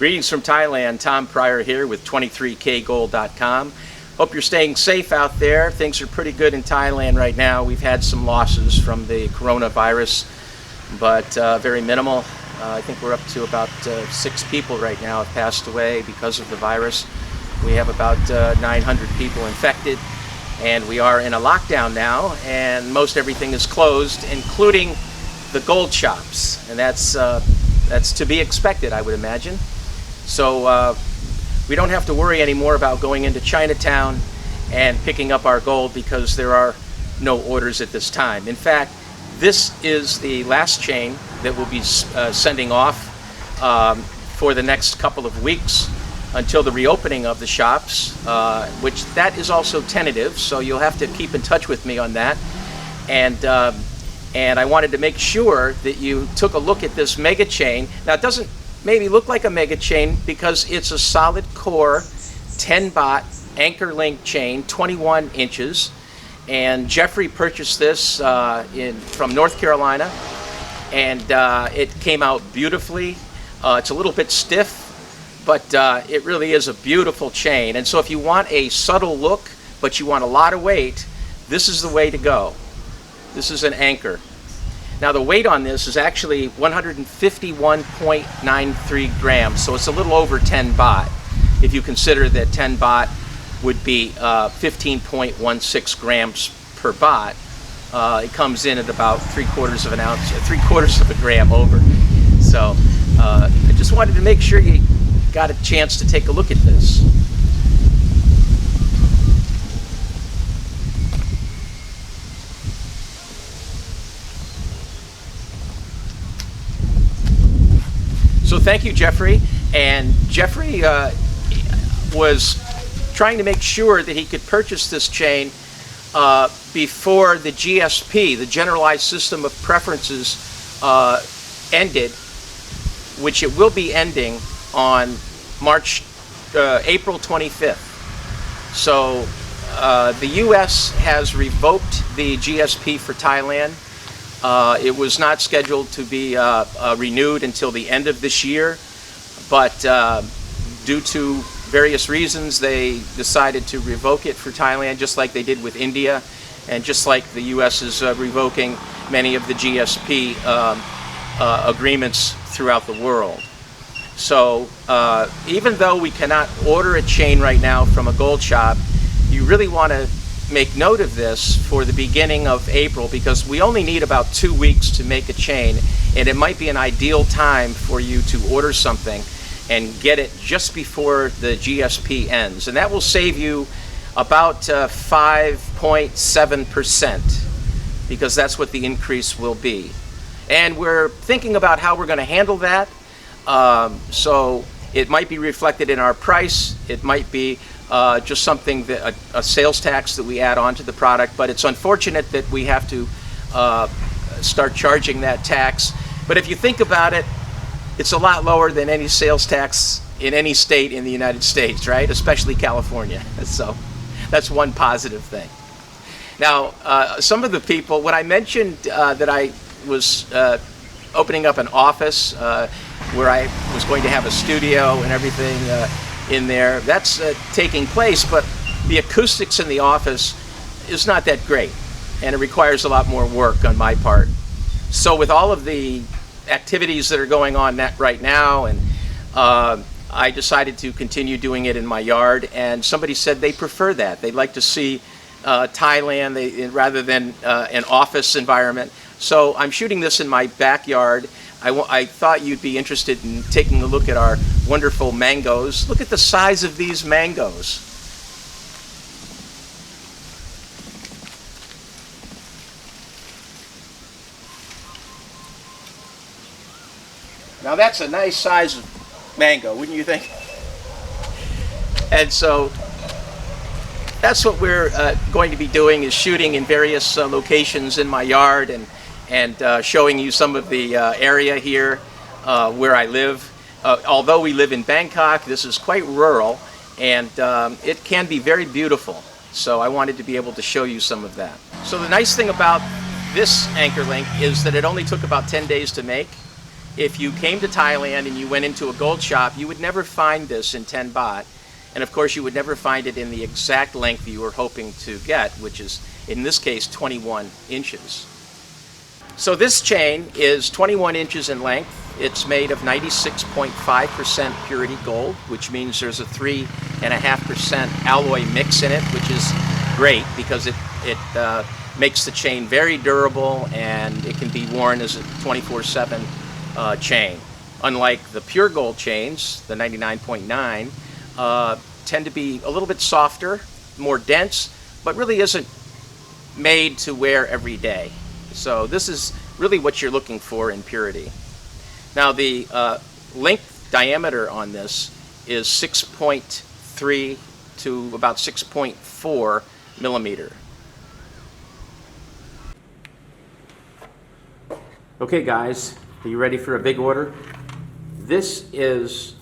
Greetings from Thailand. Tom Pryor here with 23kgold.com. Hope you're staying safe out there. Things are pretty good in Thailand right now. We've had some losses from the coronavirus, but very minimal. I think we're up to about 6 people right now have passed away because of the virus. We have about 900 people infected, and we are in a lockdown now, and most everything is closed, including the gold shops, and that's to be expected, I would imagine. So we don't have to worry anymore about going into Chinatown and picking up our gold because there are no orders at this time. In fact, this is the last chain that we'll be sending off for the next couple of weeks until the reopening of the shops, which that is also tentative, so you'll have to keep in touch with me on that. And I wanted to make sure that you took a look at this mega chain. Now, it doesn't maybe look like a mega chain because it's a solid core 10 baht anchor link chain, 21 inches. And Jeffrey purchased this from North Carolina, and it came out beautifully. It's a little bit stiff, but it really is a beautiful chain. And so if you want a subtle look, but you want a lot of weight, this is the way to go. This is an anchor. Now the weight on this is actually 151.93 grams, so it's a little over 10 baht. If you consider that 10 baht would be 15.16 grams per baht, it comes in at about 3/4 of an ounce, 3/4 of a gram over. So I just wanted to make sure you got a chance to take a look at this. So thank you, Jeffrey. And Jeffrey was trying to make sure that he could purchase this chain before the GSP, the Generalized System of Preferences, ended, which it will be ending on April 25th. So the U.S. has revoked the GSP for Thailand. It was not scheduled to be renewed until the end of this year, but due to various reasons, they decided to revoke it for Thailand, just like they did with India, and just like the U.S. is revoking many of the GSP agreements throughout the world. So even though we cannot order a chain right now from a gold shop, you really want to make note of this for the beginning of April, because we only need about 2 weeks to make a chain, and it might be an ideal time for you to order something and get it just before the GSP ends, and that will save you about 5.7%, because that's what the increase will be. And we're thinking about how we're going to handle that, so it might be reflected in our price, it might be just something that a sales tax that we add on to the product, but it's unfortunate that we have to start charging that tax. But if you think about it, it's a lot lower than any sales tax in any state in the United States, right? Especially California. So that's one positive thing. Now, some of the people, when I mentioned that I was opening up an office where I was going to have a studio and everything in there, that's taking place, but the acoustics in the office is not that great, and it requires a lot more work on my part. So with all of the activities that are going on right now, and I decided to continue doing it in my yard, and somebody said they prefer that. They'd like to see Thailand rather than an office environment. So I'm shooting this in my backyard. I thought you'd be interested in taking a look at our wonderful mangoes. Look at the size of these mangoes. Now that's a nice size of mango, wouldn't you think? And so that's what we're going to be doing, is shooting in various locations in my yard, and showing you some of the area here where I live. Although we live in Bangkok, this is quite rural, and it can be very beautiful. So I wanted to be able to show you some of that. So the nice thing about this anchor link is that it only took about 10 days to make, if you came to Thailand and you went into a gold shop, you would never find this in 10 baht. And of course, you would never find it in the exact length you were hoping to get, which is, in this case, 21 inches. So this chain is 21 inches in length. It's made of 96.5% purity gold, which means there's a 3.5% alloy mix in it, which is great because it makes the chain very durable and it can be worn as a 24/7 chain. Unlike the pure gold chains, the 99.9, tend to be a little bit softer, more dense, but really isn't made to wear every day. So this is really what you're looking for in purity. Now the length diameter on this is 6.3 to about 6.4 millimeter. Okay guys, are you ready for a big order? This is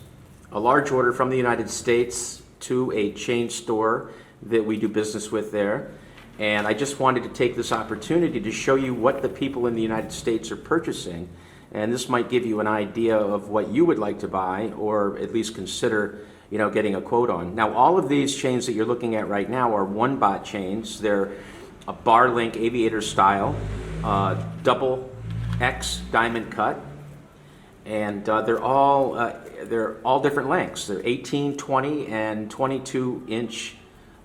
a large order from the United States to a chain store that we do business with there. And I just wanted to take this opportunity to show you what the people in the United States are purchasing. And this might give you an idea of what you would like to buy, or at least consider, getting a quote on. Now, all of these chains that you're looking at right now are 1 baht chains. They're a bar link aviator style, double X diamond cut, and they're all different lengths. They're 18, 20, and 22 inch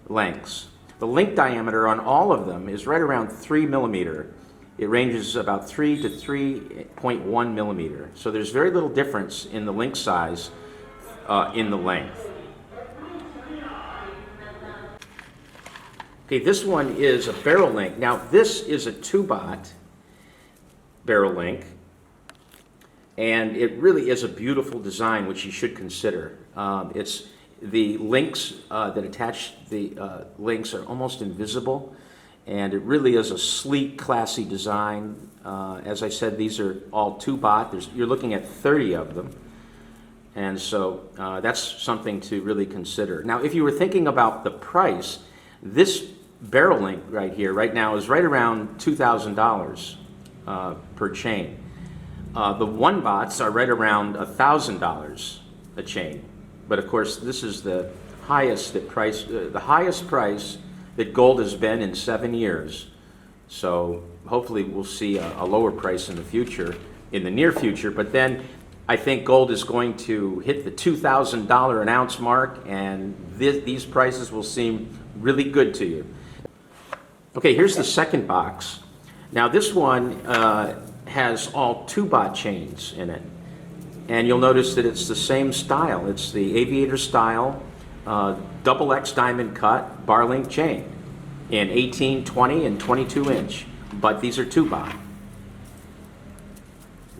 lengths. The link diameter on all of them is right around 3 millimeter. It ranges about 3 to 3.1 millimeter. So there's very little difference in the link size in the length. Okay, this one is a barrel link. Now this is a 2 baht barrel link, and it really is a beautiful design which you should consider. It's the links that attach the links are almost invisible, and it really is a sleek, classy design. As I said, these are all 2 baht. You're looking at 30 of them, and so that's something to really consider. Now, if you were thinking about the price, this barrel link right here, right now, is right around $2,000 per chain. The 1 bahts are right around $1,000 a chain. But of course, this is the highest price that gold has been in 7 years. So hopefully we'll see a lower price in the future, in the near future. But then I think gold is going to hit the $2,000 an ounce mark, and these prices will seem really good to you. Okay, here's the second box. Now this one has all 2 baht chains in it. And you'll notice that it's the same style. It's the aviator style, double X diamond cut, bar link chain in 18, 20, and 22 inch. But these are 2 baht.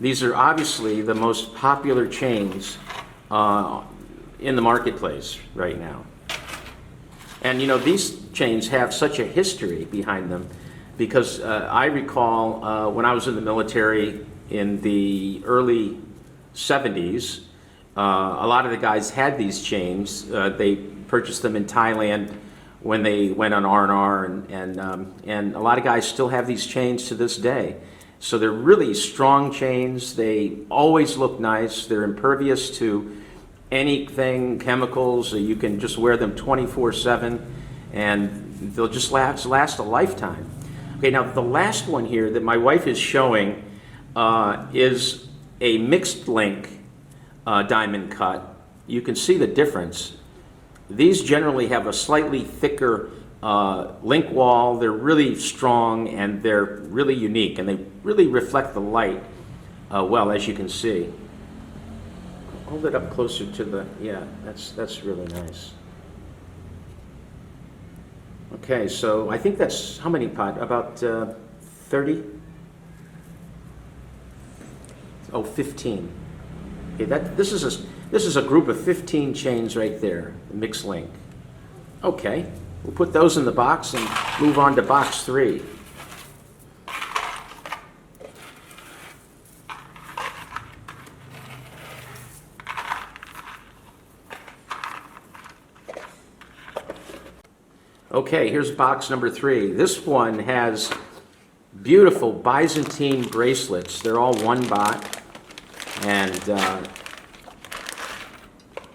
These are obviously the most popular chains in the marketplace right now. And these chains have such a history behind them, because I recall when I was in the military in the early 70s, a lot of the guys had these chains. They purchased them in Thailand when they went on R&R, and a lot of guys still have these chains to this day. So they're really strong chains. They always look nice. They're impervious to anything, chemicals. You can just wear them 24/7, and they'll just last a lifetime. Okay, now the last one here that my wife is showing is a mixed link diamond cut. You can see the difference. These generally have a slightly thicker link wall. They're really strong, and they're really unique, and they really reflect the light well, as you can see. Hold it up closer to the, yeah, that's really nice. Okay, so I think that's how many pot? About 30? Oh, 15. Okay, this is a group of 15 chains right there, mixed link. Okay, we'll put those in the box and move on to box 3. Okay, here's box number 3. This one has beautiful Byzantine bracelets. They're all 1 baht, And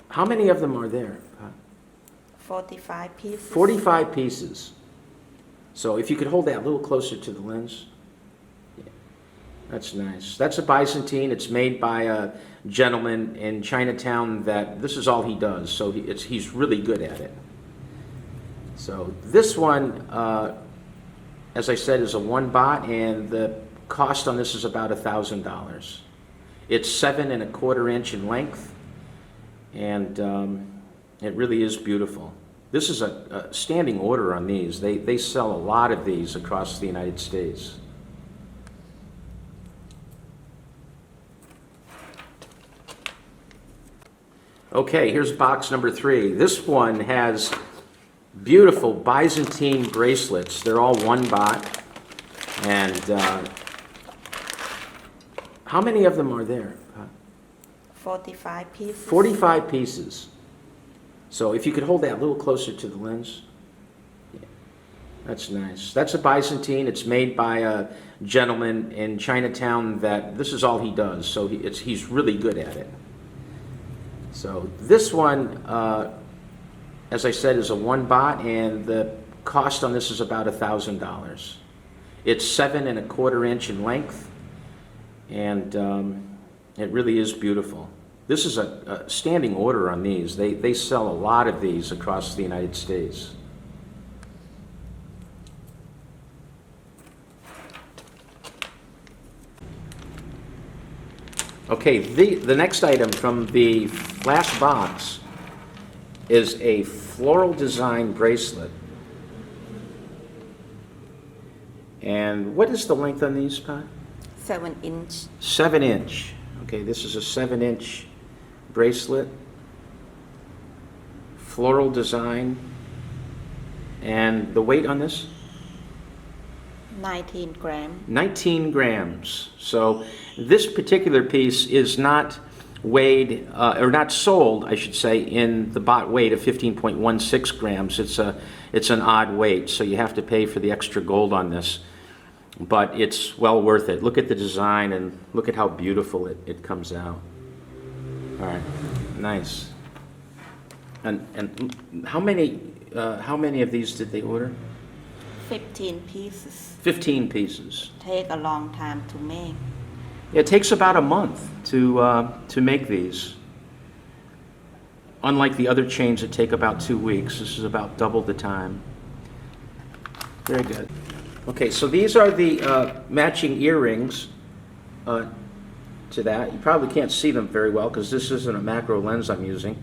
how many of them are there? 45 pieces. 45 pieces. So if you could hold that a little closer to the lens. Yeah, that's nice. That's a Byzantine. It's made by a gentleman in Chinatown that this is all he does. So he's really good at it. So this one, as I said, is a 1 baht, and the cost on this is about $1,000. It's 7 1/4 inch in length, and it really is beautiful. This is a standing order on these. They sell a lot of these across the United States. Okay, here's box number 3. This one has beautiful Byzantine bracelets. They're all 1 baht. And how many of them are there? 45 pieces. 45 pieces. So if you could hold that a little closer to the lens. Yeah, that's nice. That's a Byzantine. It's made by a gentleman in Chinatown that this is all he does. So he's really good at it. So this one, as I said, is a 1 baht, and the cost on this is about $1,000. It's 7 1/4 inch in length, and it really is beautiful. This is a standing order on these. They sell a lot of these across the United States. Okay, the next item from the last box is a floral design bracelet. And what is the length on these, Pat? 7 inch. 7 inch. Okay, this is a 7 inch bracelet. Floral design. And the weight on this? 19 grams. 19 grams. So this particular piece is not weighed, or not sold, I should say, in the baht weight of 15.16 grams. It's an odd weight, so you have to pay for the extra gold on this. But it's well worth it. Look at the design and look at how beautiful it comes out. All right, nice. And how many of these did they order? 15 pieces. 15 pieces. Take a long time to make. It takes about a month to make these. Unlike the other chains that take about 2 weeks, this is about double the time. Very good. Okay, so these are the matching earrings to that. You probably can't see them very well because this isn't a macro lens I'm using,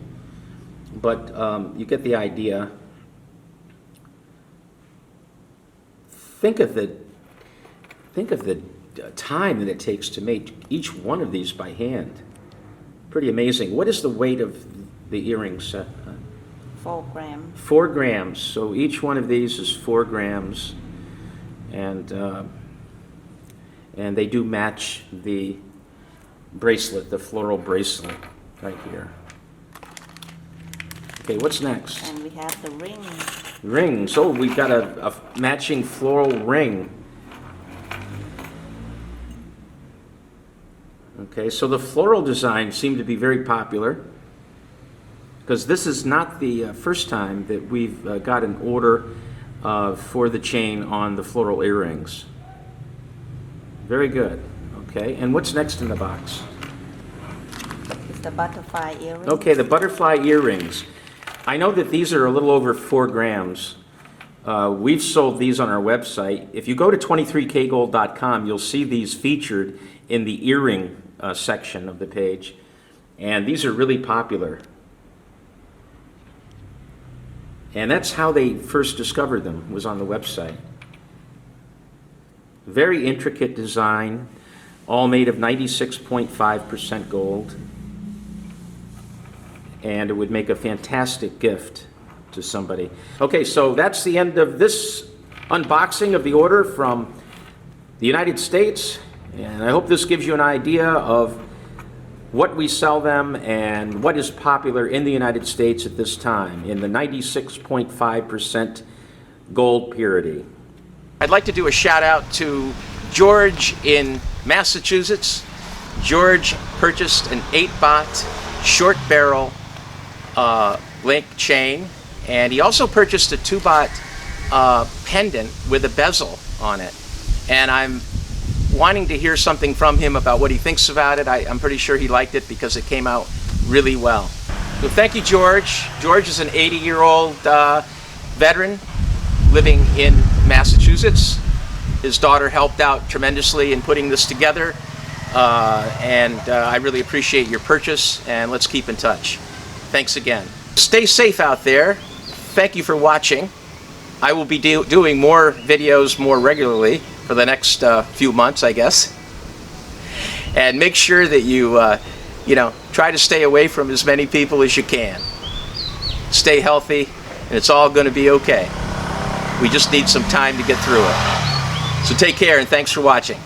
but you get the idea. Think of the time that it takes to make each one of these by hand. Pretty amazing. What is the weight of the earrings? 4 grams. 4 grams. So each one of these is 4 grams, and they do match the bracelet, the floral bracelet, right here. Okay, what's next? And we have the ring. Ring. So we've got a matching floral ring. Okay, so the floral designs seem to be very popular because this is not the first time that we've got an order for the chain on the floral earrings. Very good. Okay, and what's next in the box? It's the butterfly earring. Okay, the butterfly earrings. I know that these are a little over 4 grams. We've sold these on our website. If you go to 23kgold.com, you'll see these featured in the earring section of the page. And these are really popular. And that's how they first discovered them, was on the website. Very intricate design, all made of 96.5% gold. And it would make a fantastic gift to somebody. Okay, so that's the end of this unboxing of the order from the United States. And I hope this gives you an idea of what we sell them and what is popular in the United States at this time in the 96.5% gold purity. I'd like to do a shout out to George in Massachusetts, George purchased an 8 baht short barrel link chain, and he also purchased a 2 baht pendant with a bezel on it. And I'm wanting to hear something from him about what he thinks about it. I'm pretty sure he liked it because it came out really well. So thank you, George. George is an 80-year-old veteran living in Massachusetts. His daughter helped out tremendously in putting this together, and I really appreciate your purchase, and let's keep in touch. Thanks again. Stay safe out there. Thank you for watching. I will be doing more videos more regularly for the next few months, I guess. And make sure that you, try to stay away from as many people as you can. Stay healthy, and it's all going to be okay. We just need some time to get through it. So take care, and thanks for watching.